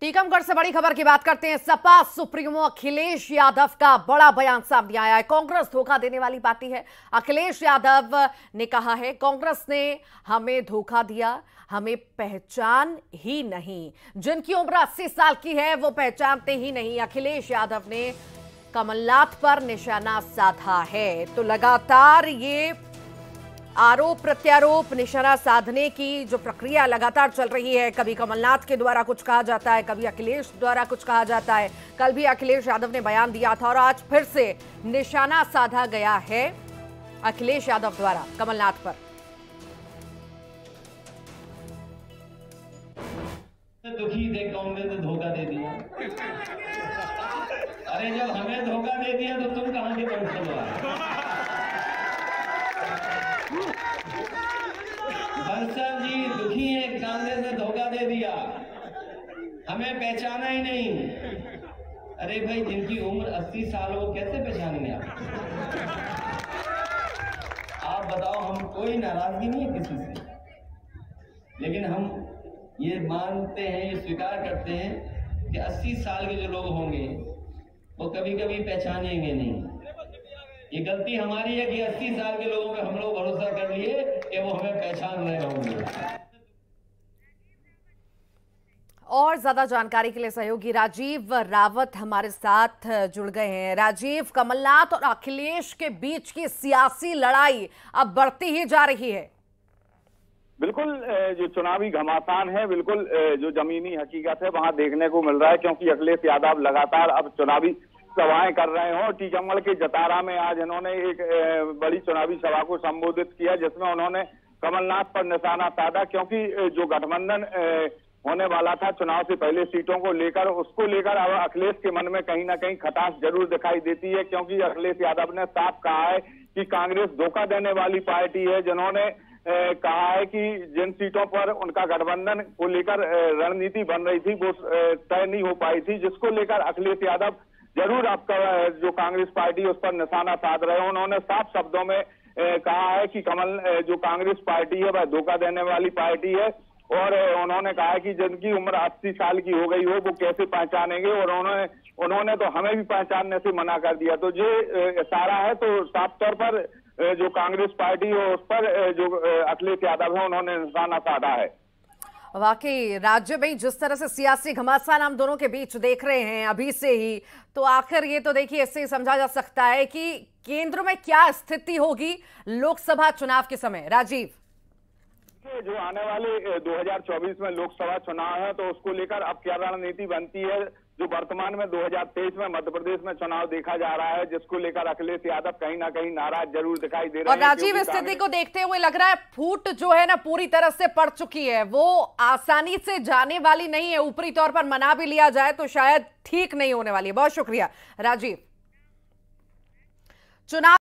टीकमगढ़ से बड़ी खबर की बात करते हैं। सपा सुप्रीमो अखिलेश यादव का बड़ा बयान सामने आया है। कांग्रेस धोखा देने वाली पार्टी है। अखिलेश यादव ने कहा है, कांग्रेस ने हमें धोखा दिया, हमें पहचान ही नहीं। जिनकी उम्र 80 साल की है वो पहचानते ही नहीं। अखिलेश यादव ने कमलनाथ पर निशाना साधा है। तो लगातार ये आरोप प्रत्यारोप, निशाना साधने की जो प्रक्रिया लगातार चल रही है। कभी कमलनाथ के द्वारा कुछ कहा जाता है, कभी अखिलेश द्वारा कुछ कहा जाता है। कल भी अखिलेश यादव ने बयान दिया था और आज फिर से निशाना साधा गया है अखिलेश यादव द्वारा कमलनाथ पर। दुखी थे, कांग्रेस ने धोखा दे दिया। अरे जब हमें धोखा दे दिया तो तुम कहां के पंच बंसल जी दुखी हैं, कांग्रेस ने धोखा दे दिया, हमें पहचाना ही नहीं। अरे भाई, जिनकी उम्र 80 साल हो कैसे पहचानेंगे आप बताओ। हम कोई नाराजगी नहीं है किसी से, लेकिन हम ये मानते हैं, ये स्वीकार करते हैं कि 80 साल के जो लोग होंगे वो कभी कभी पहचानेंगे नहीं। ये गलती हमारी है कि 80 साल के लोगों पे हम लोग भरोसा कर लिए कि वो हमें पहचान रहे होंगे। और ज्यादा जानकारी के लिए सहयोगी राजीव रावत हमारे साथ जुड़ गए हैं। राजीव, कमलनाथ और अखिलेश के बीच की सियासी लड़ाई अब बढ़ती ही जा रही है। बिल्कुल, जो चुनावी घमासान है, बिल्कुल जो जमीनी हकीकत है वहां देखने को मिल रहा है, क्योंकि अखिलेश यादव लगातार अब चुनावी सभाएं कर रहे हो। टीकमगढ़ के जतारा में आज इन्होंने एक बड़ी चुनावी सभा को संबोधित किया, जिसमें उन्होंने कमलनाथ पर निशाना साधा, क्योंकि जो गठबंधन होने वाला था चुनाव से पहले सीटों को लेकर, उसको लेकर अब अखिलेश के मन में कहीं ना कहीं खटास जरूर दिखाई देती है। क्योंकि अखिलेश यादव ने साफ कहा है कि कांग्रेस धोखा देने वाली पार्टी है, जिन्होंने कहा है कि जिन सीटों पर उनका गठबंधन को लेकर रणनीति बन रही थी वो तय नहीं हो पाई थी, जिसको लेकर अखिलेश यादव जरूर आपका जो कांग्रेस पार्टी उस पर निशाना साध रहे हैं। उन्होंने साफ शब्दों में कहा है कि जो कांग्रेस पार्टी है वह धोखा देने वाली पार्टी है, और उन्होंने कहा है कि जिनकी उम्र 80 साल की हो गई हो वो कैसे पहचानेंगे, और उन्होंने तो हमें भी पहचानने से मना कर दिया। तो ये इशारा है, तो साफ तौर पर जो कांग्रेस पार्टी है उस पर जो अखिलेश यादव है उन्होंने निशाना साधा है। वाकई राज्य में जिस तरह से सियासी घमासान हम दोनों के बीच देख रहे हैं अभी से ही, तो आखिर ये तो देखिए इससे ही समझा जा सकता है कि केंद्र में क्या स्थिति होगी लोकसभा चुनाव के समय। राजीव, जो आने वाले 2024 में लोकसभा चुनाव है, तो उसको लेकर अब क्या रणनीति बनती है। जो वर्तमान में 2023 में मध्य प्रदेश में चुनाव देखा जा रहा है, जिसको लेकर अखिलेश यादव कहीं ना कहीं नाराज जरूर दिखाई दे रहे हैं। और राजीव, स्थिति को देखते हुए लग रहा है फूट जो है ना पूरी तरह से पड़ चुकी है, वो आसानी से जाने वाली नहीं है। ऊपरी तौर पर मना भी लिया जाए तो शायद ठीक नहीं होने वाली है। बहुत शुक्रिया राजीव। चुनाव